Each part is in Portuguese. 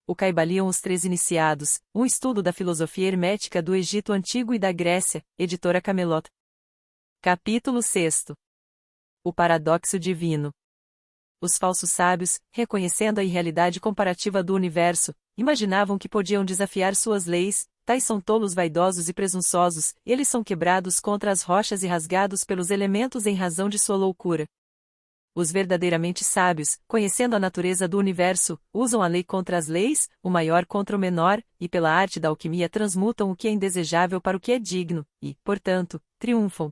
O Caibalion Os Três Iniciados, um estudo da filosofia hermética do Egito Antigo e da Grécia, editora Camelot. Capítulo 6. O paradoxo divino. Os falsos sábios, reconhecendo a irrealidade comparativa do universo, imaginavam que podiam desafiar suas leis. Tais são tolos vaidosos e presunçosos, eles são quebrados contra as rochas e rasgados pelos elementos em razão de sua loucura. Os verdadeiramente sábios, conhecendo a natureza do universo, usam a lei contra as leis, o maior contra o menor, e pela arte da alquimia transmutam o que é indesejável para o que é digno, e, portanto, triunfam.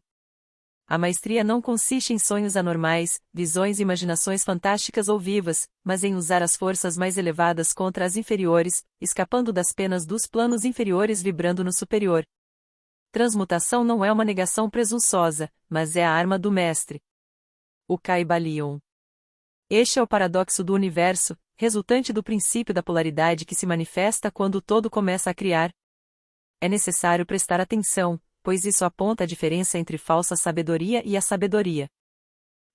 A maestria não consiste em sonhos anormais, visões e imaginações fantásticas ou vivas, mas em usar as forças mais elevadas contra as inferiores, escapando das penas dos planos inferiores vibrando no superior. Transmutação não é uma negação presunçosa, mas é a arma do mestre. O Caibalion. Este é o paradoxo do universo, resultante do princípio da polaridade que se manifesta quando o todo começa a criar. É necessário prestar atenção, pois isso aponta a diferença entre falsa sabedoria e a sabedoria.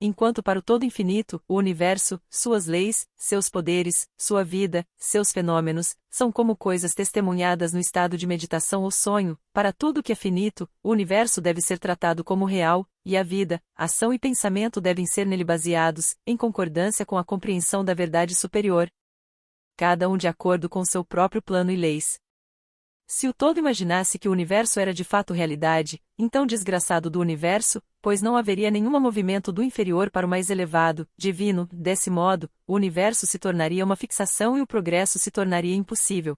Enquanto para o todo infinito, o universo, suas leis, seus poderes, sua vida, seus fenômenos, são como coisas testemunhadas no estado de meditação ou sonho, para tudo que é finito, o universo deve ser tratado como real, e a vida, ação e pensamento devem ser nele baseados, em concordância com a compreensão da verdade superior. Cada um de acordo com seu próprio plano e leis. Se o todo imaginasse que o universo era de fato realidade, então desgraçado do universo, pois não haveria nenhum movimento do inferior para o mais elevado, divino, desse modo, o universo se tornaria uma fixação e o progresso se tornaria impossível.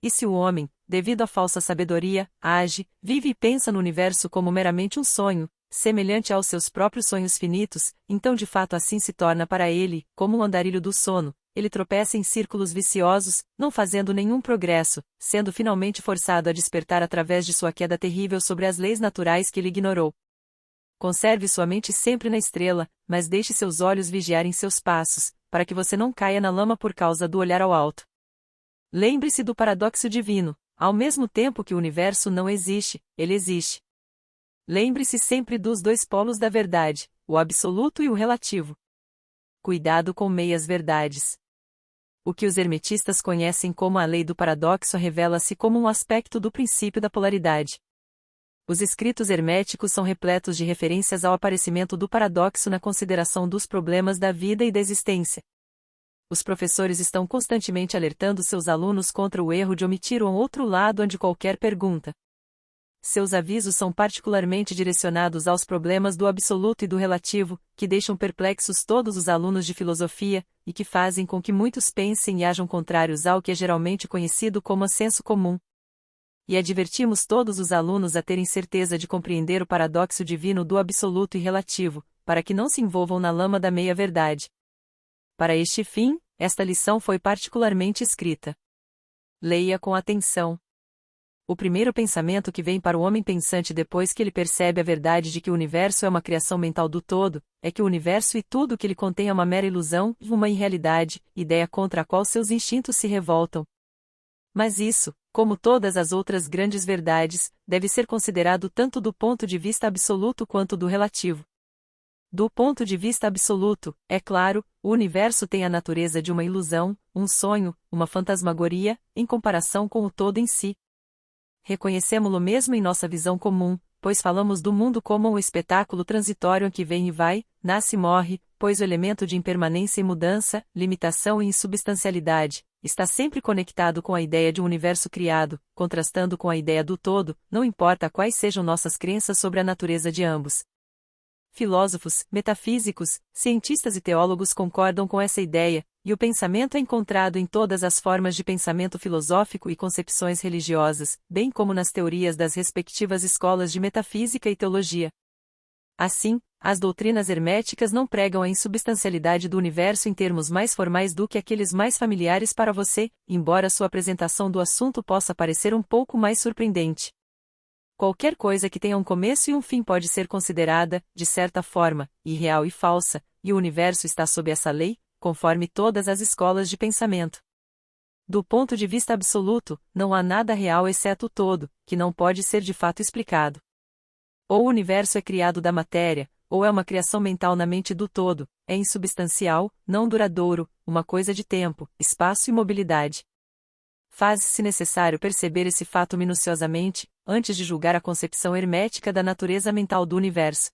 E se o homem, devido à falsa sabedoria, age, vive e pensa no universo como meramente um sonho, semelhante aos seus próprios sonhos finitos, então de fato assim se torna para ele, como um andarilho do sono. Ele tropeça em círculos viciosos, não fazendo nenhum progresso, sendo finalmente forçado a despertar através de sua queda terrível sobre as leis naturais que ele ignorou. Conserve sua mente sempre na estrela, mas deixe seus olhos vigiarem seus passos, para que você não caia na lama por causa do olhar ao alto. Lembre-se do paradoxo divino: ao mesmo tempo que o universo não existe, ele existe. Lembre-se sempre dos dois polos da verdade, o absoluto e o relativo. Cuidado com meias-verdades. O que os hermetistas conhecem como a lei do paradoxo revela-se como um aspecto do princípio da polaridade. Os escritos herméticos são repletos de referências ao aparecimento do paradoxo na consideração dos problemas da vida e da existência. Os professores estão constantemente alertando seus alunos contra o erro de omitir um outro lado ante qualquer pergunta. Seus avisos são particularmente direcionados aos problemas do absoluto e do relativo, que deixam perplexos todos os alunos de filosofia, e que fazem com que muitos pensem e ajam contrários ao que é geralmente conhecido como senso comum. E advertimos todos os alunos a terem certeza de compreender o paradoxo divino do absoluto e relativo, para que não se envolvam na lama da meia-verdade. Para este fim, esta lição foi particularmente escrita. Leia com atenção. O primeiro pensamento que vem para o homem pensante depois que ele percebe a verdade de que o universo é uma criação mental do todo, é que o universo e tudo o que ele contém é uma mera ilusão, uma irrealidade, ideia contra a qual seus instintos se revoltam. Mas isso, como todas as outras grandes verdades, deve ser considerado tanto do ponto de vista absoluto quanto do relativo. Do ponto de vista absoluto, é claro, o universo tem a natureza de uma ilusão, um sonho, uma fantasmagoria, em comparação com o todo em si. Reconhecemo-lo mesmo em nossa visão comum, pois falamos do mundo como um espetáculo transitório que vem e vai, nasce e morre, pois o elemento de impermanência e mudança, limitação e insubstancialidade, está sempre conectado com a ideia de um universo criado, contrastando com a ideia do todo, não importa quais sejam nossas crenças sobre a natureza de ambos. Filósofos, metafísicos, cientistas e teólogos concordam com essa ideia, e o pensamento é encontrado em todas as formas de pensamento filosófico e concepções religiosas, bem como nas teorias das respectivas escolas de metafísica e teologia. Assim, as doutrinas herméticas não pregam a insubstancialidade do universo em termos mais formais do que aqueles mais familiares para você, embora sua apresentação do assunto possa parecer um pouco mais surpreendente. Qualquer coisa que tenha um começo e um fim pode ser considerada, de certa forma, irreal e falsa, e o universo está sob essa lei, conforme todas as escolas de pensamento. Do ponto de vista absoluto, não há nada real exceto o todo, que não pode ser de fato explicado. Ou o universo é criado da matéria, ou é uma criação mental na mente do todo, é insubstancial, não duradouro, uma coisa de tempo, espaço e mobilidade. Faz-se necessário perceber esse fato minuciosamente, antes de julgar a concepção hermética da natureza mental do universo.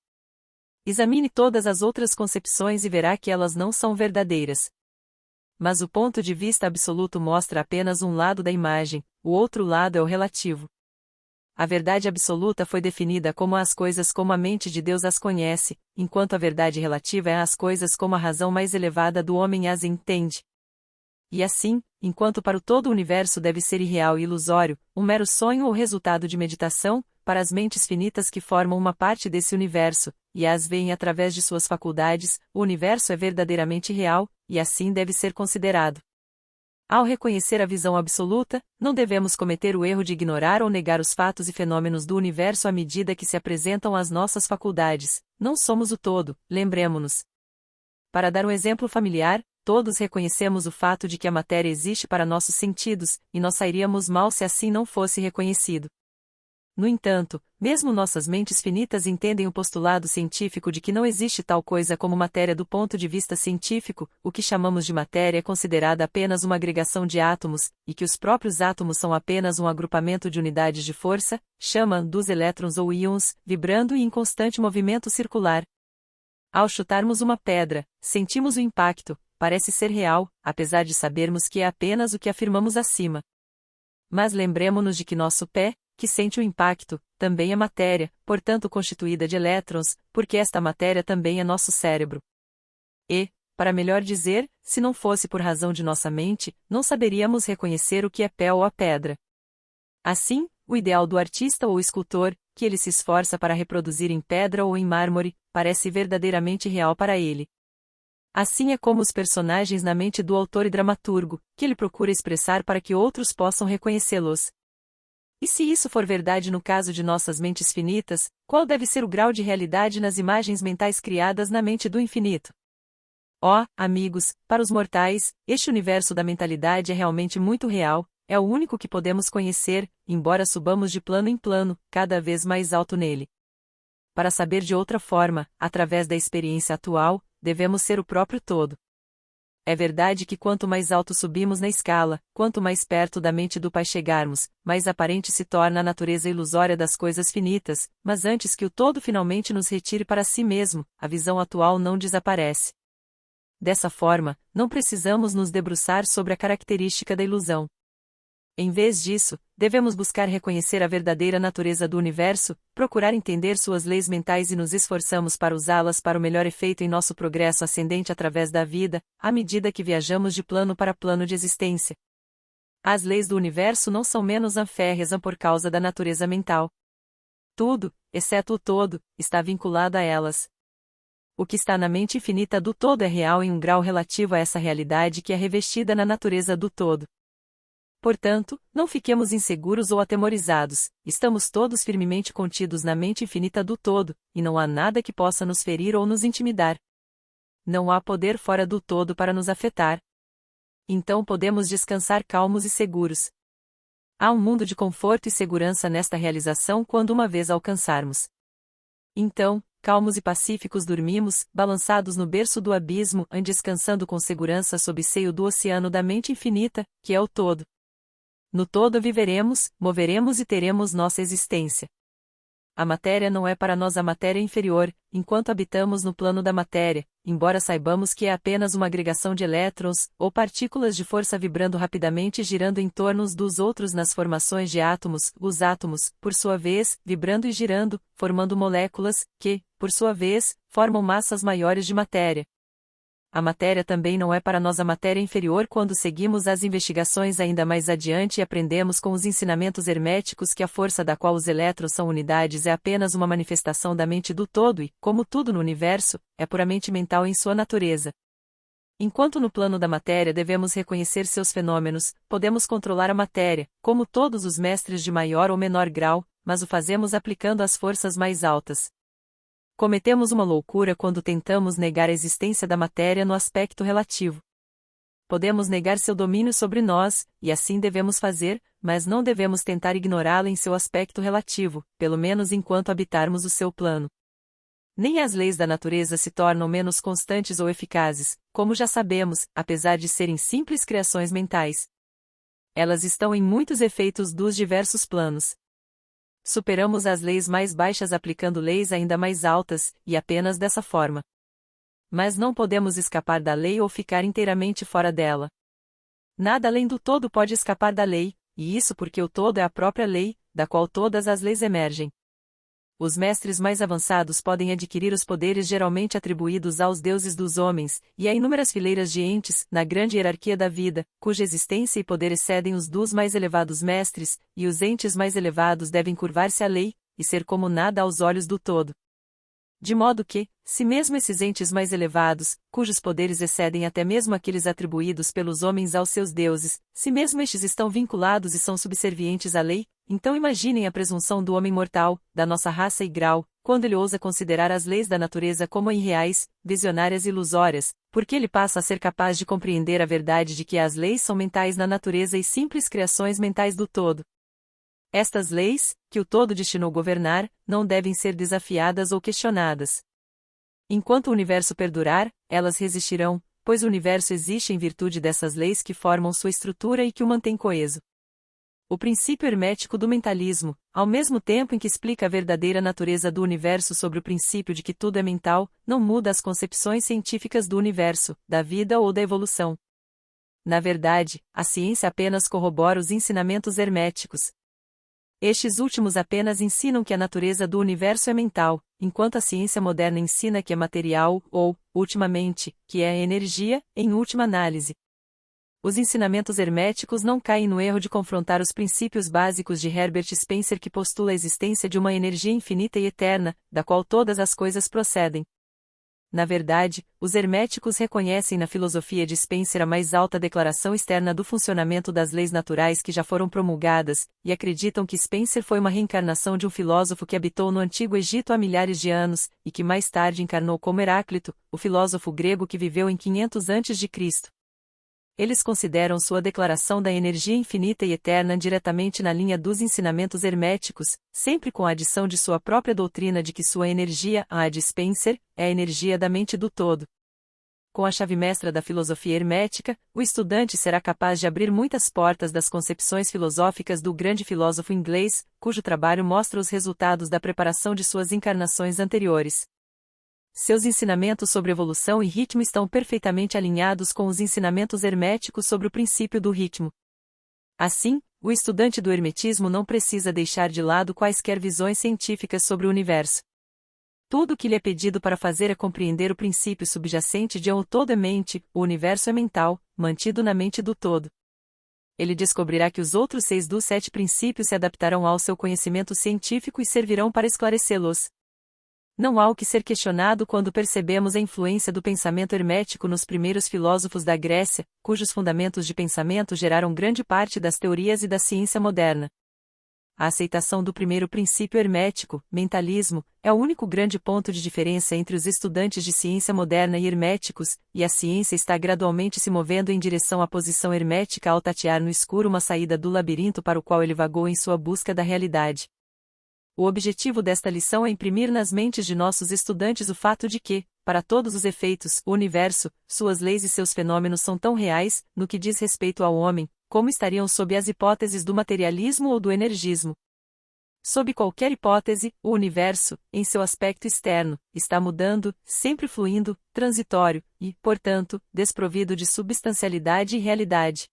Examine todas as outras concepções e verá que elas não são verdadeiras. Mas o ponto de vista absoluto mostra apenas um lado da imagem, o outro lado é o relativo. A verdade absoluta foi definida como as coisas como a mente de Deus as conhece, enquanto a verdade relativa é as coisas como a razão mais elevada do homem as entende. E assim, enquanto para o todo o universo deve ser irreal e ilusório, um mero sonho ou resultado de meditação, para as mentes finitas que formam uma parte desse universo, e as veem através de suas faculdades, o universo é verdadeiramente real, e assim deve ser considerado. Ao reconhecer a visão absoluta, não devemos cometer o erro de ignorar ou negar os fatos e fenômenos do universo à medida que se apresentam às nossas faculdades. Não somos o todo, lembremo-nos. Para dar um exemplo familiar, todos reconhecemos o fato de que a matéria existe para nossos sentidos, e nós sairíamos mal se assim não fosse reconhecido. No entanto, mesmo nossas mentes finitas entendem o postulado científico de que não existe tal coisa como matéria do ponto de vista científico, o que chamamos de matéria é considerada apenas uma agregação de átomos, e que os próprios átomos são apenas um agrupamento de unidades de força, chama dos elétrons ou íons, vibrando e em constante movimento circular. Ao chutarmos uma pedra, sentimos o impacto, parece ser real, apesar de sabermos que é apenas o que afirmamos acima. Mas lembremo-nos de que nosso pé, que sente o impacto, também é matéria, portanto constituída de elétrons, porque esta matéria também é nosso cérebro. E, para melhor dizer, se não fosse por razão de nossa mente, não saberíamos reconhecer o que é pé ou a pedra. Assim, o ideal do artista ou escultor, que ele se esforça para reproduzir em pedra ou em mármore, parece verdadeiramente real para ele. Assim é como os personagens na mente do autor e dramaturgo, que ele procura expressar para que outros possam reconhecê-los. E se isso for verdade no caso de nossas mentes finitas, qual deve ser o grau de realidade nas imagens mentais criadas na mente do infinito? Ó, amigos, para os mortais, este universo da mentalidade é realmente muito real, é o único que podemos conhecer, embora subamos de plano em plano, cada vez mais alto nele. Para saber de outra forma, através da experiência atual, devemos ser o próprio todo. É verdade que quanto mais alto subimos na escala, quanto mais perto da mente do Pai chegarmos, mais aparente se torna a natureza ilusória das coisas finitas, mas antes que o todo finalmente nos retire para si mesmo, a visão atual não desaparece. Dessa forma, não precisamos nos debruçar sobre a característica da ilusão. Em vez disso, devemos buscar reconhecer a verdadeira natureza do universo, procurar entender suas leis mentais e nos esforçamos para usá-las para o melhor efeito em nosso progresso ascendente através da vida, à medida que viajamos de plano para plano de existência. As leis do universo não são menos anférreas por causa da natureza mental. Tudo, exceto o todo, está vinculado a elas. O que está na mente infinita do todo é real em um grau relativo a essa realidade que é revestida na natureza do todo. Portanto, não fiquemos inseguros ou atemorizados, estamos todos firmemente contidos na mente infinita do todo, e não há nada que possa nos ferir ou nos intimidar. Não há poder fora do todo para nos afetar. Então podemos descansar calmos e seguros. Há um mundo de conforto e segurança nesta realização quando uma vez alcançarmos. Então, calmos e pacíficos dormimos, balançados no berço do abismo, descansando com segurança sob o seio do oceano da mente infinita, que é o todo. No todo viveremos, moveremos e teremos nossa existência. A matéria não é para nós a matéria inferior, enquanto habitamos no plano da matéria, embora saibamos que é apenas uma agregação de elétrons, ou partículas de força vibrando rapidamente e girando em torno uns dos outros nas formações de átomos, os átomos, por sua vez, vibrando e girando, formando moléculas, que, por sua vez, formam massas maiores de matéria. A matéria também não é para nós a matéria inferior quando seguimos as investigações ainda mais adiante e aprendemos com os ensinamentos herméticos que a força da qual os elétrons são unidades é apenas uma manifestação da mente do todo e, como tudo no universo, é puramente mental em sua natureza. Enquanto no plano da matéria devemos reconhecer seus fenômenos, podemos controlar a matéria, como todos os mestres de maior ou menor grau, mas o fazemos aplicando as forças mais altas. Cometemos uma loucura quando tentamos negar a existência da matéria no aspecto relativo. Podemos negar seu domínio sobre nós, e assim devemos fazer, mas não devemos tentar ignorá-la em seu aspecto relativo, pelo menos enquanto habitarmos o seu plano. Nem as leis da natureza se tornam menos constantes ou eficazes, como já sabemos, apesar de serem simples criações mentais. Elas estão em muitos efeitos dos diversos planos. Superamos as leis mais baixas aplicando leis ainda mais altas, e apenas dessa forma. Mas não podemos escapar da lei ou ficar inteiramente fora dela. Nada além do todo pode escapar da lei, e isso porque o todo é a própria lei, da qual todas as leis emergem. Os mestres mais avançados podem adquirir os poderes geralmente atribuídos aos deuses dos homens, e há inúmeras fileiras de entes, na grande hierarquia da vida, cuja existência e poder excedem os dos mais elevados mestres, e os entes mais elevados devem curvar-se à lei, e ser como nada aos olhos do todo. De modo que, se mesmo esses entes mais elevados, cujos poderes excedem até mesmo aqueles atribuídos pelos homens aos seus deuses, se mesmo estes estão vinculados e são subservientes à lei, então imaginem a presunção do homem mortal, da nossa raça e grau, quando ele ousa considerar as leis da natureza como irreais, visionárias e ilusórias, porque ele passa a ser capaz de compreender a verdade de que as leis são mentais na natureza e simples criações mentais do todo. Estas leis, que o todo destinou governar, não devem ser desafiadas ou questionadas. Enquanto o universo perdurar, elas resistirão, pois o universo existe em virtude dessas leis que formam sua estrutura e que o mantém coeso. O princípio hermético do mentalismo, ao mesmo tempo em que explica a verdadeira natureza do universo sobre o princípio de que tudo é mental, não muda as concepções científicas do universo, da vida ou da evolução. Na verdade, a ciência apenas corrobora os ensinamentos herméticos. Estes últimos apenas ensinam que a natureza do universo é mental, enquanto a ciência moderna ensina que é material ou, ultimamente, que é energia, em última análise. Os ensinamentos herméticos não caem no erro de confrontar os princípios básicos de Herbert Spencer que postula a existência de uma energia infinita e eterna, da qual todas as coisas procedem. Na verdade, os herméticos reconhecem na filosofia de Spencer a mais alta declaração externa do funcionamento das leis naturais que já foram promulgadas, e acreditam que Spencer foi uma reencarnação de um filósofo que habitou no Antigo Egito há milhares de anos, e que mais tarde encarnou como Heráclito, o filósofo grego que viveu em 500 a.C. Eles consideram sua declaração da energia infinita e eterna diretamente na linha dos ensinamentos herméticos, sempre com a adição de sua própria doutrina de que sua energia, a de Spencer, é a energia da mente do todo. Com a chave mestra da filosofia hermética, o estudante será capaz de abrir muitas portas das concepções filosóficas do grande filósofo inglês, cujo trabalho mostra os resultados da preparação de suas encarnações anteriores. Seus ensinamentos sobre evolução e ritmo estão perfeitamente alinhados com os ensinamentos herméticos sobre o princípio do ritmo. Assim, o estudante do hermetismo não precisa deixar de lado quaisquer visões científicas sobre o universo. Tudo o que lhe é pedido para fazer é compreender o princípio subjacente de o todo é mente, o universo é mental, mantido na mente do todo. Ele descobrirá que os outros 6 dos 7 princípios se adaptarão ao seu conhecimento científico e servirão para esclarecê-los. Não há o que ser questionado quando percebemos a influência do pensamento hermético nos primeiros filósofos da Grécia, cujos fundamentos de pensamento geraram grande parte das teorias e da ciência moderna. A aceitação do primeiro princípio hermético, mentalismo, é o único grande ponto de diferença entre os estudantes de ciência moderna e herméticos, e a ciência está gradualmente se movendo em direção à posição hermética ao tatear no escuro uma saída do labirinto para o qual ele vagou em sua busca da realidade. O objetivo desta lição é imprimir nas mentes de nossos estudantes o fato de que, para todos os efeitos, o universo, suas leis e seus fenômenos são tão reais, no que diz respeito ao homem, como estariam sob as hipóteses do materialismo ou do energismo. Sob qualquer hipótese, o universo, em seu aspecto externo, está mudando, sempre fluindo, transitório, e, portanto, desprovido de substancialidade e realidade.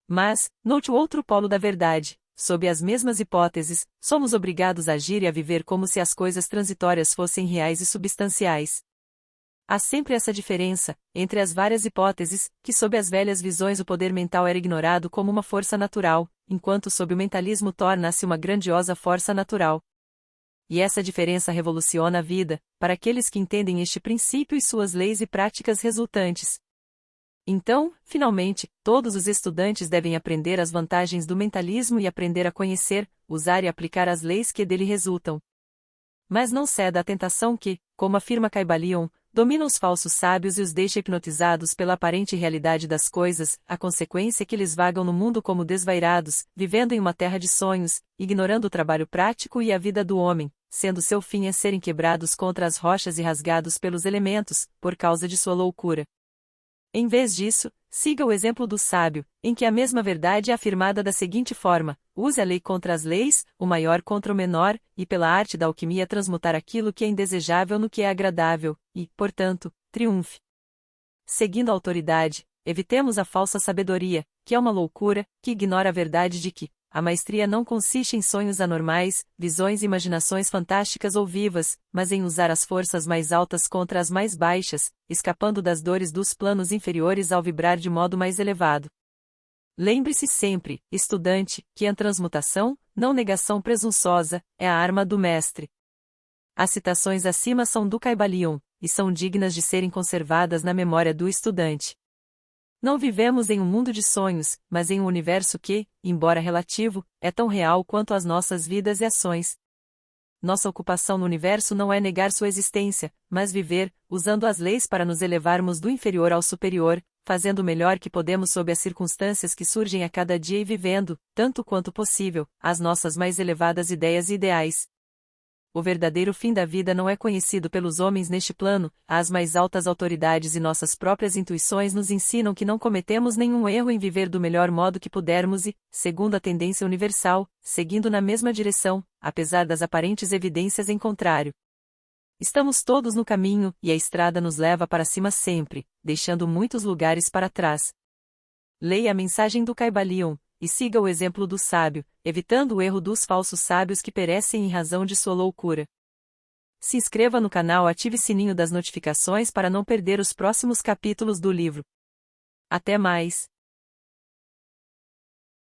Mas, note o outro polo da verdade. Sob as mesmas hipóteses, somos obrigados a agir e a viver como se as coisas transitórias fossem reais e substanciais. Há sempre essa diferença, entre as várias hipóteses, que sob as velhas visões o poder mental era ignorado como uma força natural, enquanto sob o mentalismo torna-se uma grandiosa força natural. E essa diferença revoluciona a vida, para aqueles que entendem este princípio e suas leis e práticas resultantes. Então, finalmente, todos os estudantes devem aprender as vantagens do mentalismo e aprender a conhecer, usar e aplicar as leis que dele resultam. Mas não ceda à tentação que, como afirma Caibalion, domina os falsos sábios e os deixa hipnotizados pela aparente realidade das coisas, a consequência é que eles vagam no mundo como desvairados, vivendo em uma terra de sonhos, ignorando o trabalho prático e a vida do homem, sendo seu fim serem quebrados contra as rochas e rasgados pelos elementos, por causa de sua loucura. Em vez disso, siga o exemplo do sábio, em que a mesma verdade é afirmada da seguinte forma: use a lei contra as leis, o maior contra o menor, e pela arte da alquimia transmutar aquilo que é indesejável no que é agradável, e, portanto, triunfe. Seguindo a autoridade, evitemos a falsa sabedoria, que é uma loucura, que ignora a verdade de que a maestria não consiste em sonhos anormais, visões e imaginações fantásticas ou vivas, mas em usar as forças mais altas contra as mais baixas, escapando das dores dos planos inferiores ao vibrar de modo mais elevado. Lembre-se sempre, estudante, que a transmutação, não negação presunçosa, é a arma do mestre. As citações acima são do Kybalion, e são dignas de serem conservadas na memória do estudante. Não vivemos em um mundo de sonhos, mas em um universo que, embora relativo, é tão real quanto as nossas vidas e ações. Nossa ocupação no universo não é negar sua existência, mas viver, usando as leis para nos elevarmos do inferior ao superior, fazendo o melhor que podemos sob as circunstâncias que surgem a cada dia e vivendo, tanto quanto possível, as nossas mais elevadas ideias e ideais. O verdadeiro fim da vida não é conhecido pelos homens neste plano, as mais altas autoridades e nossas próprias intuições nos ensinam que não cometemos nenhum erro em viver do melhor modo que pudermos e, segundo a tendência universal, seguindo na mesma direção, apesar das aparentes evidências em contrário. Estamos todos no caminho, e a estrada nos leva para cima sempre, deixando muitos lugares para trás. Leia a mensagem do Kybalion, e siga o exemplo do sábio, evitando o erro dos falsos sábios que perecem em razão de sua loucura. Se inscreva no canal e ative o sininho das notificações para não perder os próximos capítulos do livro. Até mais!